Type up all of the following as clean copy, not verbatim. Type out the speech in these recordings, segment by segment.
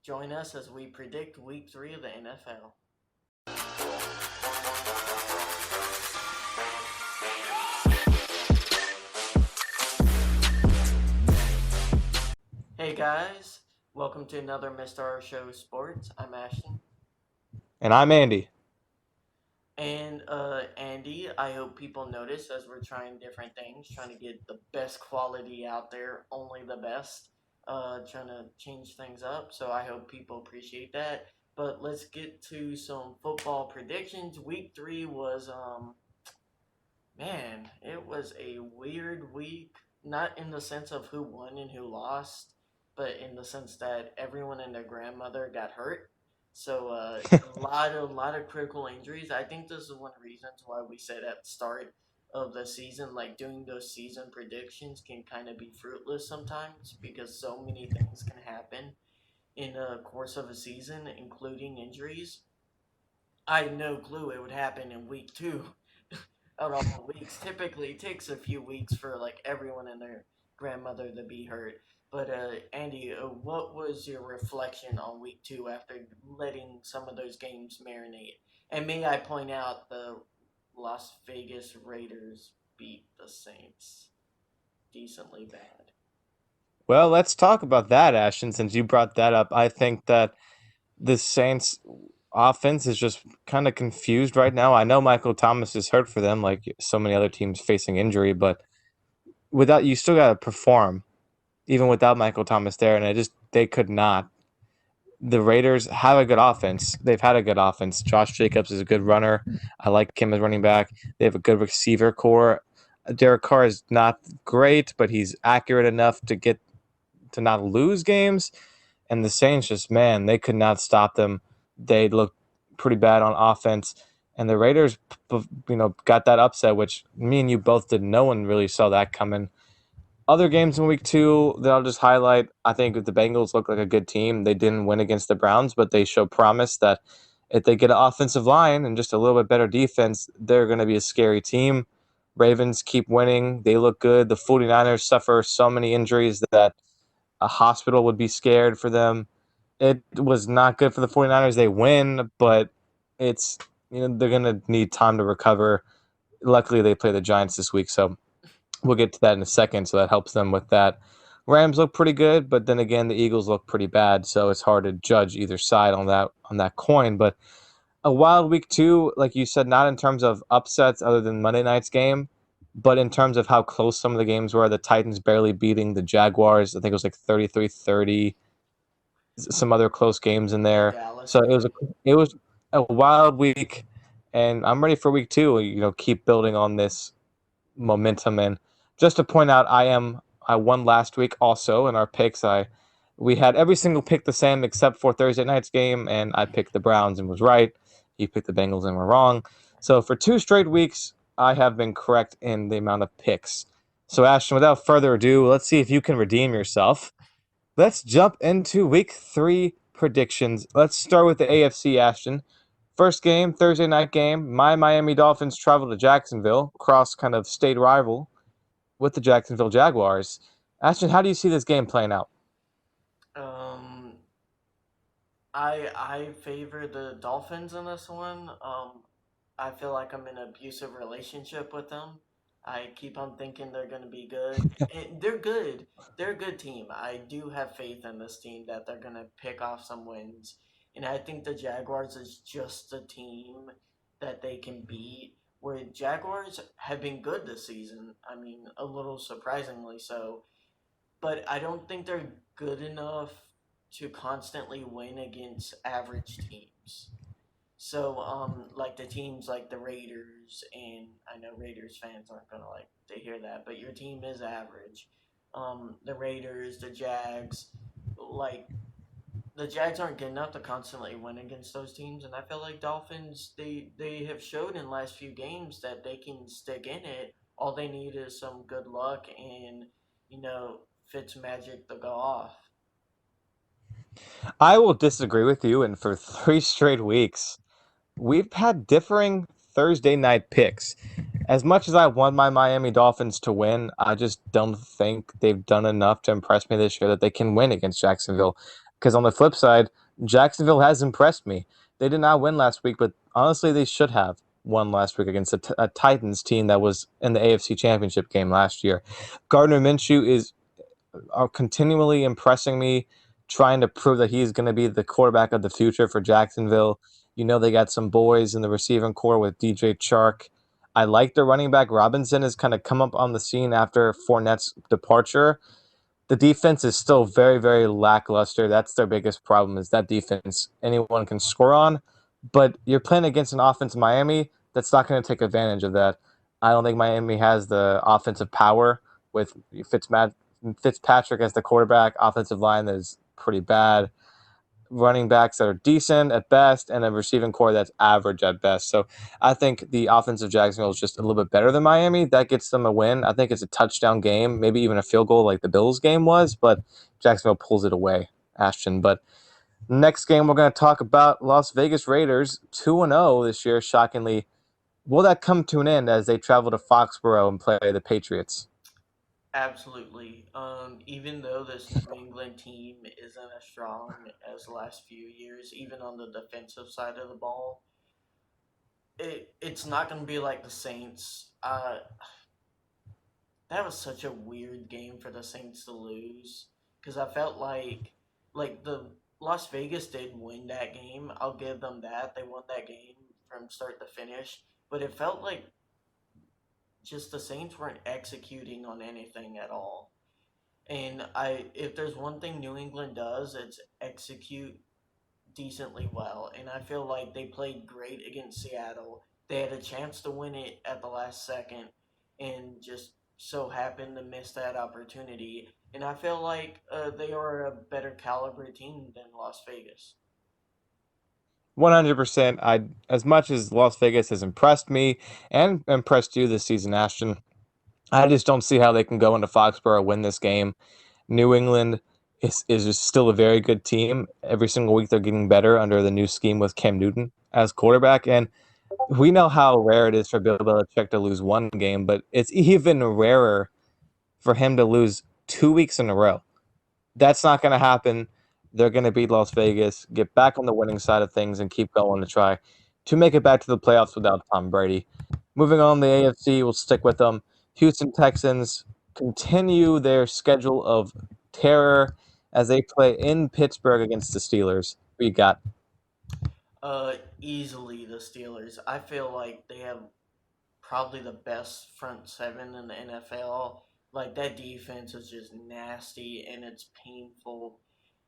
Join us as we predict Week 3 of the NFL. Hey guys, welcome to another Mr. R Show Sports. I'm Ashton. And I'm Andy. And Andy, I hope people notice as we're trying different things, trying to get the best quality out there, only the best, trying to change things up. So I hope people appreciate that. But let's get to some football predictions. Week 3 was, man, it was a weird week. Not in the sense of who won and who lost, but in the sense that everyone and their grandmother got hurt. So a lot of critical injuries. I think this is one of the reasons why we said at the start of the season, like doing those season predictions can kind of be fruitless sometimes because so many things can happen in a course of a season, including injuries. I had no clue it would happen in week 2 out of all the weeks. Typically, it takes a few weeks for like everyone and their grandmother to be hurt. But Andy, what was your reflection on week 2 after letting some of those games marinate? And may I point out the Las Vegas Raiders beat the Saints decently bad. Well, let's talk about that, Ashton, since you brought that up. I think that the Saints offense is just kind of confused right now. I know Michael Thomas is hurt for them, like so many other teams facing injury, but without you still gotta perform, even without Michael Thomas there, and they could not. The Raiders have a good offense. They've had a good offense. Josh Jacobs is a good runner. I like him as running back. They have a good receiver core. Derek Carr is not great, but he's accurate enough to not lose games. And the Saints just, man, they could not stop them. They looked pretty bad on offense. And the Raiders, got that upset, which me and you both did. No one really saw that coming. Other games in week 2 that I'll just highlight, I think the Bengals look like a good team. They didn't win against the Browns, but they show promise that if they get an offensive line and just a little bit better defense, they're going to be a scary team. Ravens keep winning. They look good. The 49ers suffer so many injuries that a hospital would be scared for them. It was not good for the 49ers. They win, but it's they're going to need time to recover. Luckily, they play the Giants this week, so we'll get to that in a second, so that helps them with that. Rams look pretty good, but then again, the Eagles look pretty bad, so it's hard to judge either side on that coin. But a wild week 2, like you said, not in terms of upsets other than Monday night's game, but in terms of how close some of the games were. The Titans barely beating the Jaguars. I think it was like 33-30. Some other close games in The there. Dallas So game. it was a wild week, and I'm ready for week 2. Keep building on this momentum. And just to point out, I won last week also in our picks. We had every single pick the same except for Thursday night's game, and I picked the Browns and was right. You picked the Bengals and were wrong. So for 2 straight weeks, I have been correct in the amount of picks. So Ashton, without further ado, let's see if you can redeem yourself. Let's jump into week 3 predictions. Let's start with the AFC, Ashton. First game, Thursday night game. My Miami Dolphins travel to Jacksonville, cross kind of state rival with the Jacksonville Jaguars. Ashton, how do you see this game playing out? Um, I favor the Dolphins in this one. I feel like I'm in an abusive relationship with them. I keep on thinking they're going to be good. And they're good. They're a good team. I do have faith in this team that they're going to pick off some wins. And I think the Jaguars is just a team that they can beat. Where Jaguars have been good this season. I mean, a little surprisingly so. But I don't think they're good enough to constantly win against average teams. So, like the teams like the Raiders, and I know Raiders fans aren't gonna like to hear that, but your team is average. The Raiders, the Jags, like the Jags aren't good enough to constantly win against those teams, and I feel like Dolphins they have showed in the last few games that they can stick in it. All they need is some good luck and you know Fitzmagic to go off. I will disagree with you, and for 3 straight weeks, we've had differing Thursday night picks. As much as I want my Miami Dolphins to win, I just don't think they've done enough to impress me this year that they can win against Jacksonville. Because on the flip side, Jacksonville has impressed me. They did not win last week, but honestly, they should have won last week against a Titans team that was in the AFC Championship game last year. Gardner Minshew is are continually impressing me, trying to prove that he's going to be the quarterback of the future for Jacksonville. You know, they got some boys in the receiving core with DJ Chark. I like the running back. Robinson has kind of come up on the scene after Fournette's departure. The defense is still very, very lackluster. That's their biggest problem is that defense anyone can score on. But you're playing against an offense, Miami, that's not going to take advantage of that. I don't think Miami has the offensive power with Fitzpatrick as the quarterback, offensive line that is pretty bad, running backs that are decent at best, and a receiving core that's average at best. So I think the offense of Jacksonville is just a little bit better than Miami. That gets them a win. I think it's a touchdown game, maybe even a field goal like the Bills game was, but Jacksonville pulls it away, Ashton. But next game we're going to talk about Las Vegas Raiders, 2-0 this year, shockingly. Will that come to an end as they travel to Foxborough and play the Patriots? Absolutely. Even though this New England team isn't as strong as the last few years, even on the defensive side of the ball, it's not going to be like the Saints. That was such a weird game for the Saints to lose because I felt like the Las Vegas did win that game. I'll give them that. They won that game from start to finish, but it felt like just the Saints weren't executing on anything at all. And if there's one thing New England does, it's execute decently well. And I feel like they played great against Seattle. They had a chance to win it at the last second and just so happened to miss that opportunity. And I feel like they are a better caliber team than Las Vegas. 100%. I as much as Las Vegas has impressed me and impressed you this season, Ashton, I just don't see how they can go into Foxborough win this game. New England is just still a very good team. Every single week they're getting better under the new scheme with Cam Newton as quarterback, and we know how rare it is for Bill Belichick to lose one game, but it's even rarer for him to lose 2 weeks in a row. That's not going to happen. They're going to beat Las Vegas, get back on the winning side of things, and keep going to try to make it back to the playoffs without Tom Brady. Moving on, the AFC, we'll stick with them. Houston Texans continue their schedule of terror as they play in Pittsburgh against the Steelers. We got Easily the Steelers. I feel like they have probably the best front seven in the NFL. Like that defense is just nasty and it's painful.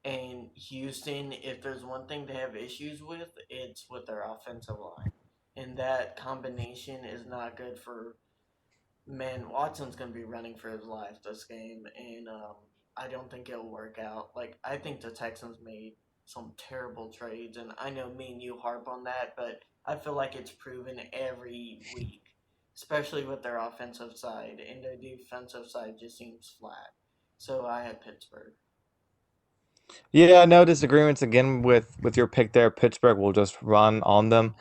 And Houston, if there's one thing they have issues with, it's with their offensive line. And that combination is not good for man. Watson's going to be running for his life this game, and I don't think it'll work out. Like I think the Texans made some terrible trades, and I know me and you harp on that, but I feel like it's proven every week, especially with their offensive side, and their defensive side just seems flat. So I had Pittsburgh. yeah, no disagreements again with your pick there. Pittsburgh will just run on them.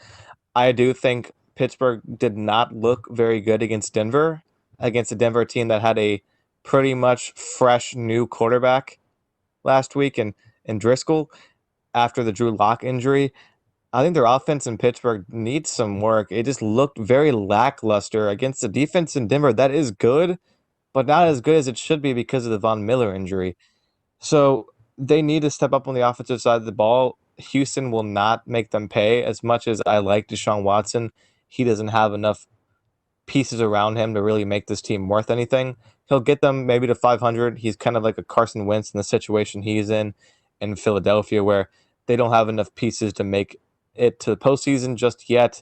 I do think Pittsburgh did not look very good against Denver, against a Denver team that had a pretty much fresh new quarterback last week and Driscoll after the Drew Lock injury. I think their offense in Pittsburgh needs some work. It just looked very lackluster against the defense in Denver. That is good, but not as good as it should be because of the Von Miller injury. So they need to step up on the offensive side of the ball. Houston will not make them pay as much as I like Deshaun Watson. He doesn't have enough pieces around him to really make this team worth anything. He'll get them maybe to 500. He's kind of like a Carson Wentz in the situation he's in Philadelphia, where they don't have enough pieces to make it to the postseason just yet.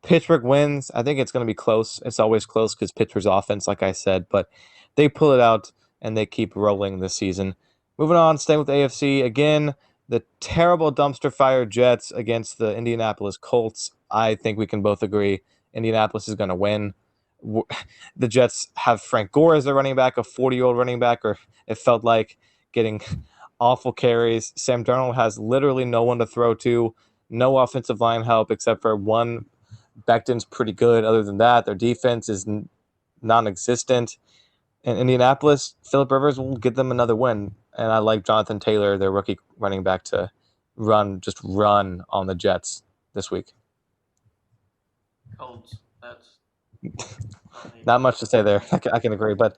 Pittsburgh wins. I think it's going to be close. It's always close because Pittsburgh's offense, like I said, but they pull it out and they keep rolling this season. Moving on, staying with AFC again, the terrible dumpster fire Jets against the Indianapolis Colts. I think we can both agree Indianapolis is going to win. The Jets have Frank Gore as their running back, a 40-year-old running back, or it felt like getting awful carries. Sam Darnold has literally no one to throw to, no offensive line help except for one. Becton's pretty good. Other than that, their defense is non existent. And Indianapolis, Philip Rivers will get them another win. and I like Jonathan Taylor, their rookie running back, to run on the Jets this week. Colts. That's funny. Not much to say there. I can agree, but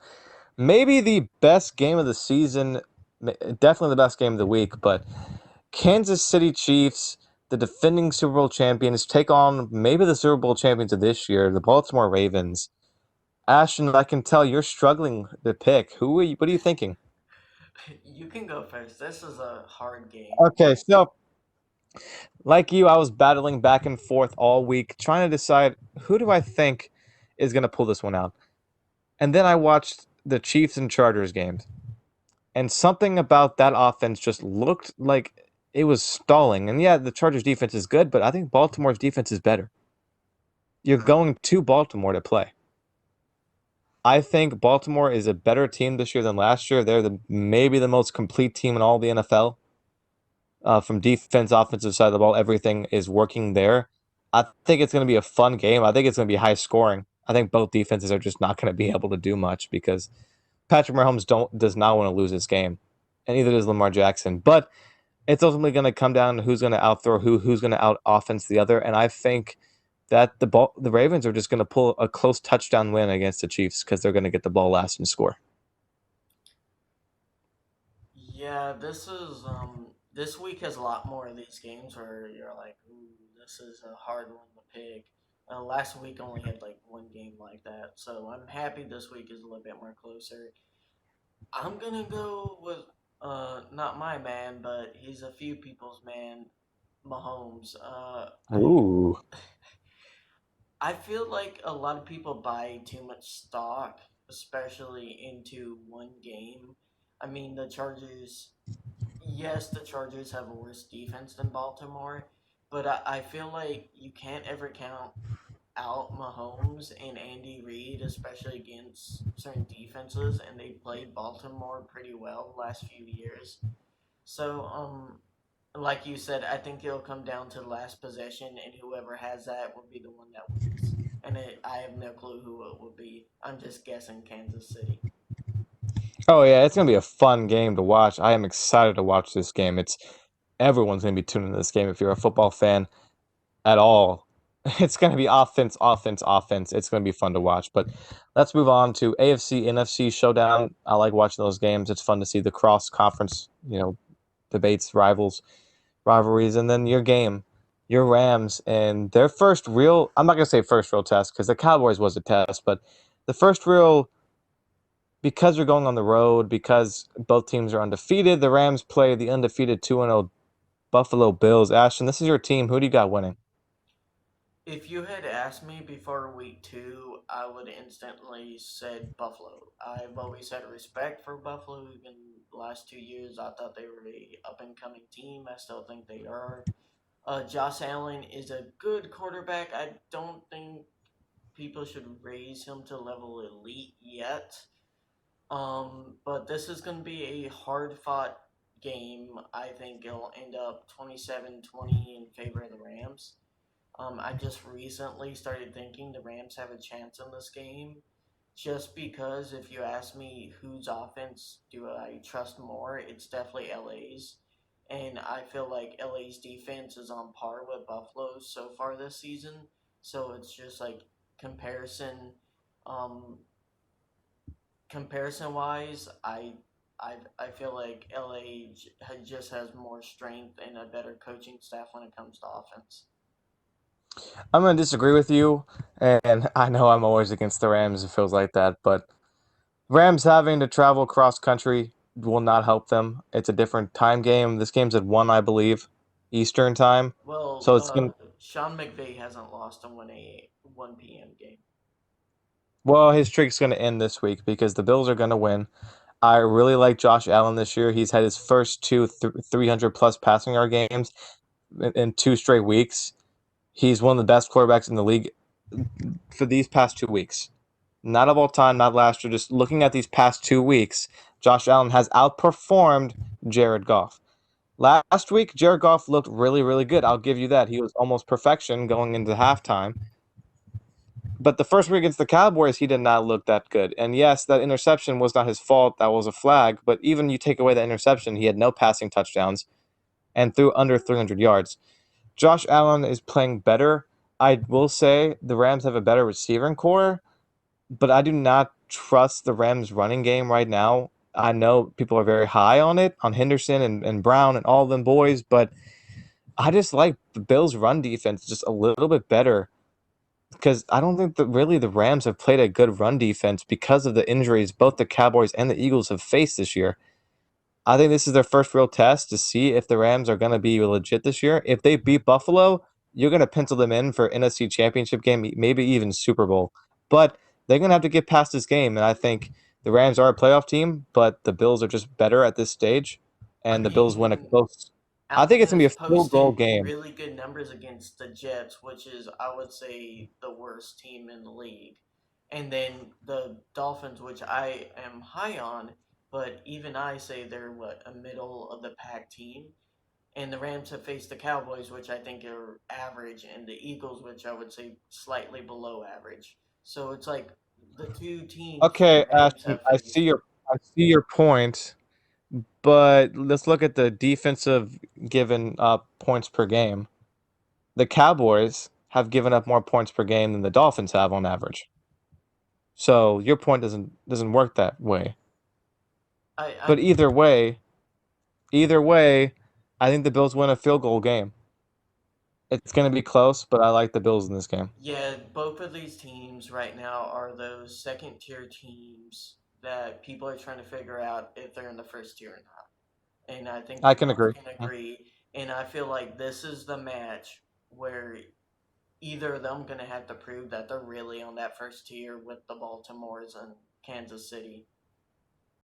maybe the best game of the season, definitely the best game of the week, but Kansas City Chiefs, the defending Super Bowl champions, take on maybe the Super Bowl champions of this year, the Baltimore Ravens. Ashton, I can tell you're struggling to pick. What are you thinking? You can go first. This is a hard game. Okay, so like you, I was battling back and forth all week, trying to decide who do I think is going to pull this one out. And then I watched the Chiefs and Chargers games, and something about that offense just looked like it was stalling. And yeah, the Chargers defense is good, but I think Baltimore's defense is better. You're going to Baltimore to play. I think Baltimore is a better team this year than last year. They're maybe the most complete team in all the NFL. From defense, offensive side of the ball, everything is working there. I think it's going to be a fun game. I think it's going to be high scoring. I think both defenses are just not going to be able to do much because Patrick Mahomes does not want to lose this game, and neither does Lamar Jackson. But it's ultimately going to come down to who's going to outthrow who's going to out offense the other. And I think that the Ravens are just going to pull a close touchdown win against the Chiefs because they're going to get the ball last and score. Yeah, this week has a lot more of these games where you're like, ooh, this is a hard one to pick. Last week only had like one game like that, so I'm happy this week is a little bit more closer. I'm gonna go with not my man, but he's a few people's man, Mahomes. Ooh. I feel like a lot of people buy too much stock, especially into one game. I mean, the Chargers. Yes, the Chargers have a worse defense than Baltimore, but I feel like you can't ever count out Mahomes and Andy Reid, especially against certain defenses, and they played Baltimore pretty well the last few years. So, like you said, I think it'll come down to the last possession, and whoever has that will be the one that wins. And I have no clue who it will be. I'm just guessing Kansas City. Oh yeah, it's gonna be a fun game to watch. I am excited to watch this game. It's everyone's gonna be tuning into this game if you're a football fan at all. It's gonna be offense, offense, offense. It's gonna be fun to watch. But let's move on to AFC, NFC showdown. I like watching those games. It's fun to see the cross conference, debates, rivalries, and then your game, your Rams, and their first real. I'm not gonna say first real test because the Cowboys was a test, but the first real because they're going on the road, because both teams are undefeated, the Rams play the undefeated 2-0 Buffalo Bills. Ashton, this is your team. Who do you got winning? If you had asked me before week two, I would instantly said Buffalo. I've always had respect for Buffalo. Even the last 2 years, I thought they were a up and coming team. I still think they are. Josh Allen is a good quarterback. I don't think people should raise him to level elite yet. But this is going to be a hard fought game. I think it'll end up 27-20 in favor of the Rams. I just recently started thinking the Rams have a chance in this game, just because if you ask me whose offense do I trust more, it's definitely LA's. And I feel like LA's defense is on par with Buffalo's so far this season. So it's just like comparison, um, comparison wise, I feel like just has more strength and a better coaching staff when it comes to offense. I'm going to disagree with you, and I know I'm always against the Rams. It feels like that, but Rams having to travel cross country will not help them. It's a different time game. This game's at 1, I believe, Eastern time. Well, So it's going to, Sean McVay hasn't lost in a 1 p.m. game. well, his streak's going to end this week because the Bills are going to win. I really like Josh Allen this year. He's had his first 300 plus passing yard games in 2 straight weeks. He's one of the best quarterbacks in the league for these past 2 weeks. Not of all time, not last year. Just looking at these past 2 weeks, Josh Allen has outperformed Jared Goff. Last week, Jared Goff looked really, really good. I'll give you that. He was almost perfection going into halftime. But the first week against the Cowboys, he did not look that good. And yes, that interception was not his fault. That was a flag. But even you take away that interception, he had no passing touchdowns and threw under 300 yards. Josh Allen is playing better. I will say the Rams have a better receiving core, but I do not trust the Rams running game right now. I know people are very high on it, on Henderson and Brown and all of them boys, but I just like the Bills' run defense just a little bit better because I don't think that really the Rams have played a good run defense because of the injuries both the Cowboys and the Eagles have faced this year. I think this is their first real test to see if the Rams are going to be legit this year. If they beat Buffalo, you're going to pencil them in for NFC Championship game, maybe even Super Bowl. But they're going to have to get past this game, and I think the Rams are a playoff team, but the Bills are just better at this stage, I and the Bills win a mean, close. I think Allen it's going to has be a field goal posted game. really good numbers against the Jets, which is, I would say, the worst team in the league. And then the Dolphins, which I am high on, but even I say they're what, a middle of the pack team. And the Rams have faced the Cowboys, which I think are average, and the Eagles, which I would say slightly below average. So it's like the two teams the Okay, Rams Ashton, have faced. I see your point, but let's look at the defensive given up points per game. The Cowboys have given up more points per game than the Dolphins have on average. So your point doesn't work that way. I But either way, I think the Bills win a field goal game. It's going to be close, but I like the Bills in this game. Yeah, both of these teams right now are those second tier teams that people are trying to figure out if they're in the first tier or not. And I think I we can both agree. can agree. And I feel like this is the match where either of them going to have to prove that they're really on that first tier with the Baltimores and Kansas City.